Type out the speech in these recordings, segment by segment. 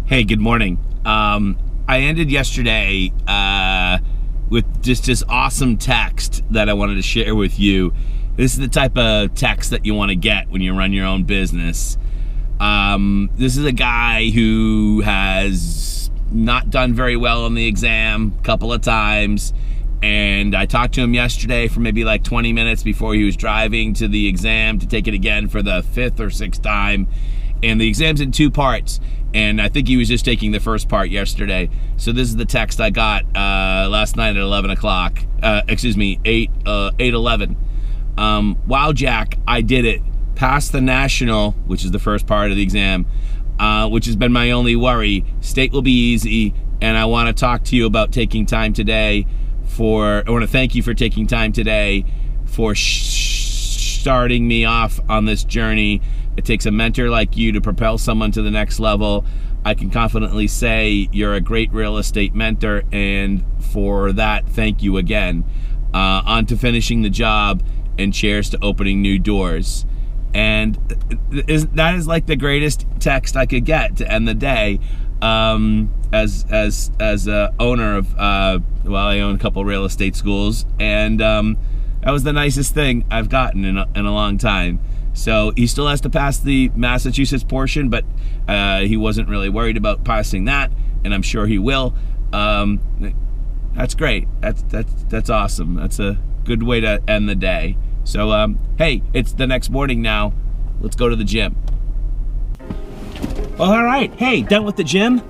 Hey, good morning. I ended yesterday with just this awesome text that I wanted to share with you. This is the type of text that you want to get when you run your own business. This is a guy who has not done very well on the exam a couple of times, and I talked to him yesterday for maybe like 20 minutes before he was driving to the exam to take it again for the 5th or 6th time. And the exam's in 2 parts, and I think he was just taking the first part yesterday. So this is the text I got last night at 11 o'clock. 8:11. Wow, Jack, I did it. Passed the national, which is the first part of the exam, which has been my only worry. State will be easy, and I want to talk to you about taking time today I want to thank you for taking time today for starting me off on this journey. It takes a mentor like you to propel someone to the next level. I can confidently say you're a great real estate mentor, and for that, thank you again. On to finishing the job, and cheers to opening new doors. And that is like the greatest text I could get to end the day. As a owner of, I own a couple real estate schools, and that was the nicest thing I've gotten in a long time. So he still has to pass the Massachusetts portion, but he wasn't really worried about passing that, and I'm sure he will. That's great. That's awesome. That's a good way to end the day. So hey, it's the next morning now. Let's go to the gym. Well, all right. Hey, done with the gym?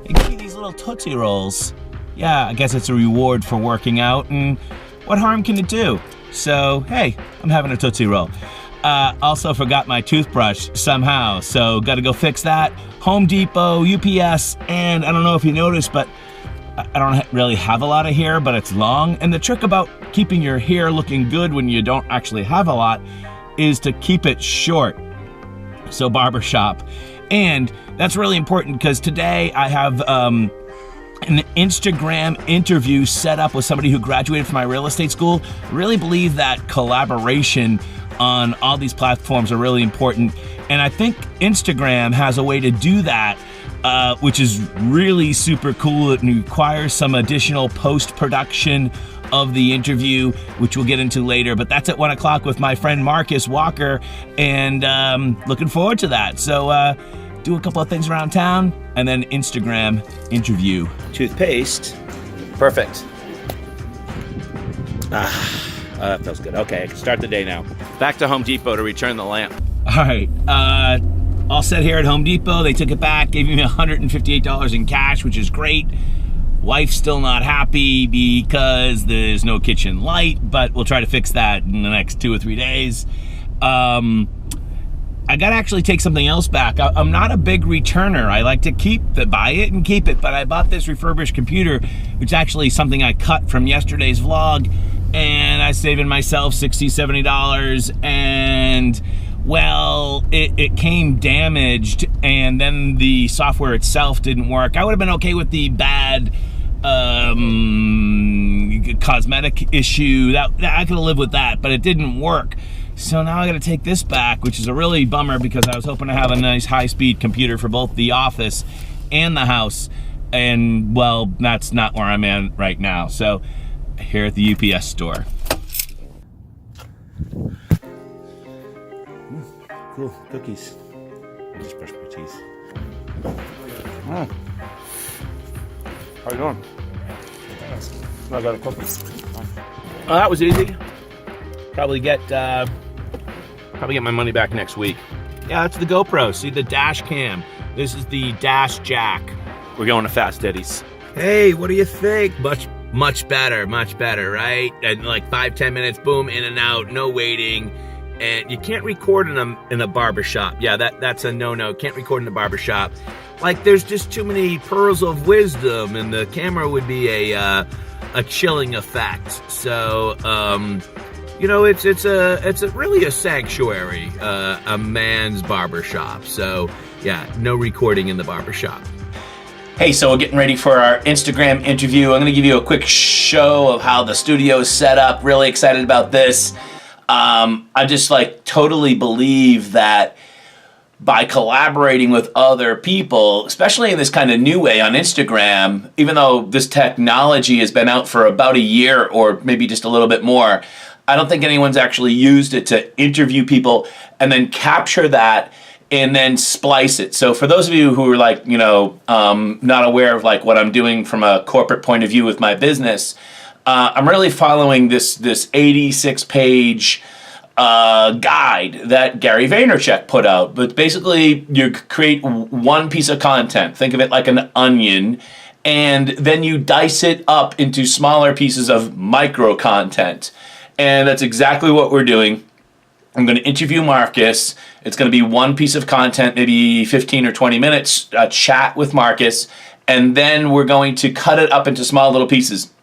They give you these little Tootsie Rolls. Yeah, I guess it's a reward for working out, and what harm can it do? So hey, I'm having a Tootsie Roll. Also forgot my toothbrush somehow, so got to go fix that. Home Depot, UPS, and I don't know if you noticed, but I don't really have a lot of hair, but it's long. And the trick about keeping your hair looking good when you don't actually have a lot is to keep it short. So barbershop. And that's really important because today I have an Instagram interview set up with somebody who graduated from my real estate school. I really believe that collaboration on all these platforms are really important, and I think Instagram has a way to do that, which is really super cool. It requires some additional post-production of the interview, which we'll get into later, but that's at 1 o'clock with my friend Marcus Walker, and looking forward to that. So do a couple of things around town, and then Instagram interview. Toothpaste, perfect. That feels good. Okay, I can start the day now. Back to Home Depot to return the lamp. All right, all set here at Home Depot. They took it back, gave me $158 in cash, which is great. Wife's still not happy because there's no kitchen light, but we'll try to fix that in the next 2 or 3 days. I gotta actually take something else back. I'm not a big returner. I like to buy it and keep it, but I bought this refurbished computer, which is actually something I cut from yesterday's vlog, and I saving myself $60, $70, and well, it came damaged, and then the software itself didn't work. I would have been okay with the bad cosmetic issue. That I could have lived with that, but it didn't work. So now I gotta take this back, which is a really bummer because I was hoping to have a nice high-speed computer for both the office and the house, and well, that's not where I'm at right now. So here at the UPS store. Cool, cookies. I just brushed my teeth. Oh. How you doing? I got a cookie. Well, that was easy. Probably get my money back next week. Yeah, that's the GoPro. See the dash cam. This is the dash jack. We're going to Fast Eddie's. Hey, what do you think? Much better, right? And like 5-10 minutes, boom, in and out, no waiting. And you can't record in a barbershop. Yeah, that's a no-no. Can't record in a barbershop. Like, there's just too many pearls of wisdom, and the camera would be a chilling effect. So, you know, it's really a sanctuary, a man's barbershop. So, yeah, no recording in the barbershop. Hey, so we're getting ready for our Instagram interview. I'm going to give you a quick show of how the studio is set up. Really excited about this. I just totally believe that by collaborating with other people, especially in this kind of new way on Instagram, even though this technology has been out for about a year or maybe just a little bit more, I don't think anyone's actually used it to interview people and then capture that and then splice it. So for those of you who are like, not aware of like what I'm doing from a corporate point of view with my business, I'm really following this 86-page guide that Gary Vaynerchuk put out. But basically, you create one piece of content. Think of it like an onion. And then you dice it up into smaller pieces of micro content. And that's exactly what we're doing. I'm going to interview Marcus. It's going to be one piece of content, maybe 15 or 20 minutes, a chat with Marcus. And then we're going to cut it up into small little pieces.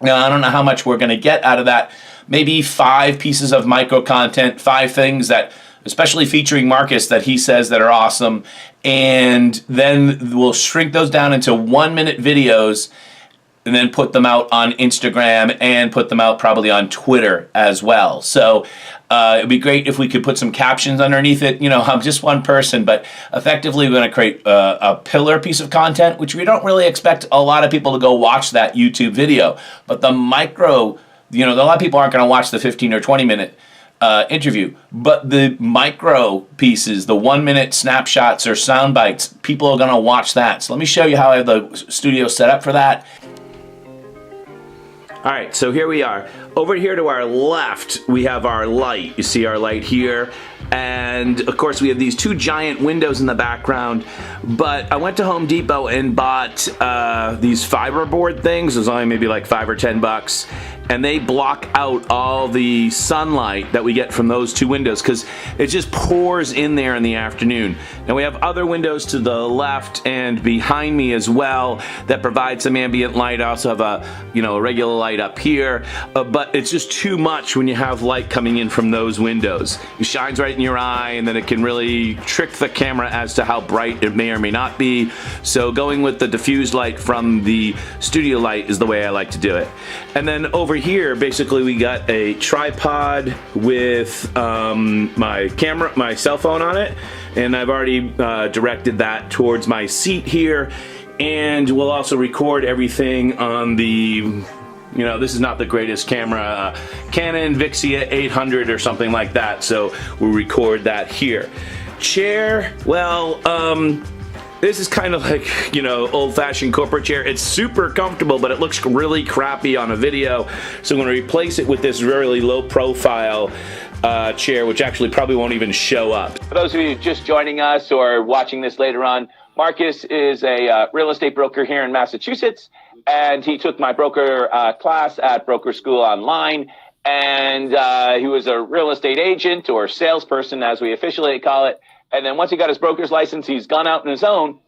Now, I don't know how much we're going to get out of that. Maybe 5 pieces of micro content, 5 things that, especially featuring Marcus, that he says that are awesome. And then we'll shrink those down into 1-minute videos and then put them out on Instagram and put them out probably on Twitter as well. So it'd be great if we could put some captions underneath it. I'm just one person, but effectively we're going to create a pillar piece of content, which we don't really expect a lot of people to go watch that YouTube video. But the micro, a lot of people aren't going to watch the 15 or 20-minute interview, but the micro pieces, the 1-minute snapshots or sound bites, people are going to watch that. So let me show you how I have the studio set up for that. All right, so here we are. Over here to our left, we have our light. You see our light here. And of course, we have these 2 giant windows in the background. But I went to Home Depot and bought these fiberboard things. It was only maybe like $5 or $10. And they block out all the sunlight that we get from those 2 windows because it just pours in there in the afternoon. And we have other windows to the left and behind me as well that provide some ambient light. I also have a regular light up here, but it's just too much when you have light coming in from those windows. It shines right in your eye, and then it can really trick the camera as to how bright it may or may not be. So going with the diffused light from the studio light is the way I like to do it. And then over here, basically, we got a tripod with my cell phone on it, and I've already directed that towards my seat here. And we'll also record everything on the, this is not the greatest camera, Canon Vixia 800 or something like that. So we'll record that here. Chair, well, this is kind of like, old-fashioned corporate chair. It's super comfortable, but it looks really crappy on a video. So I'm going to replace it with this really low-profile chair, which actually probably won't even show up. For those of you just joining us or watching this later on, Marcus is a real estate broker here in Massachusetts, and he took my broker class at Broker School Online. And he was a real estate agent or salesperson, as we officially call it. And then once he got his broker's license, he's gone out on his own,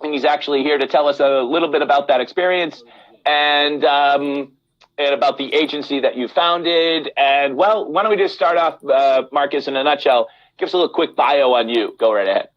and he's actually here to tell us a little bit about that experience and about the agency that you founded. And, well, why don't we just start off, Marcus, in a nutshell. Give us a little quick bio on you. Go right ahead.